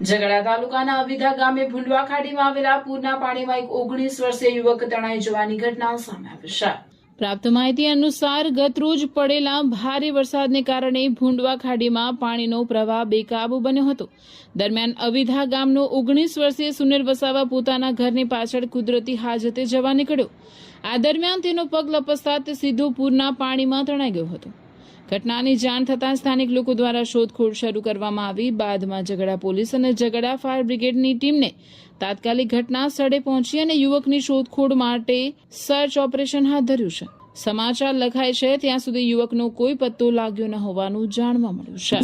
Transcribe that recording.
ઝઘડા તાલુકાના અવિધા ગામે ભૂંડવા ખાડીમાં આવેલા પૂરના પાણીમાં એક 19 વર્ષીય યુવક તણાઈ જવાની ઘટના સામે આવી છે। પ્રાપ્ત માહિતી અનુસાર ગતરોજ પડેલા ભારે વરસાદને કારણે ભૂંડવા ખાડીમાં પાણીનો પ્રવાહ બેકાબુ બન્યો હતો। દરમિયાન અવિધા ગામનો 19 વર્ષીય સુનિલ વસાવા પોતાના ઘરની પાછળ કુદરતી હાજતે જવા નીકળ્યો। આ દરમિયાન તેનો પગ લપસતા તે સીધો પૂરના પાણીમાં તણાઈ ગયો હતો। ઘટનાની જાણ થતાં સ્થાનિક લોકો દ્વારા શોધખોળ શરૂ કરવામાં આવી। બાદમાં ઝઘડા પોલીસ અને ઝઘડા ફાયર બ્રિગેડની ટીમને તાત્કાલિક ઘટના સ્થળે પહોંચી અને યુવકની શોધખોળ માટે સર્ચ ઓપરેશન હાથ ધર્યું છે। સમાચાર લખાય છે ત્યાં સુધી યુવકનો કોઈ પત્તો લાગ્યો ન હોવાનું જાણવા મળ્યું છે।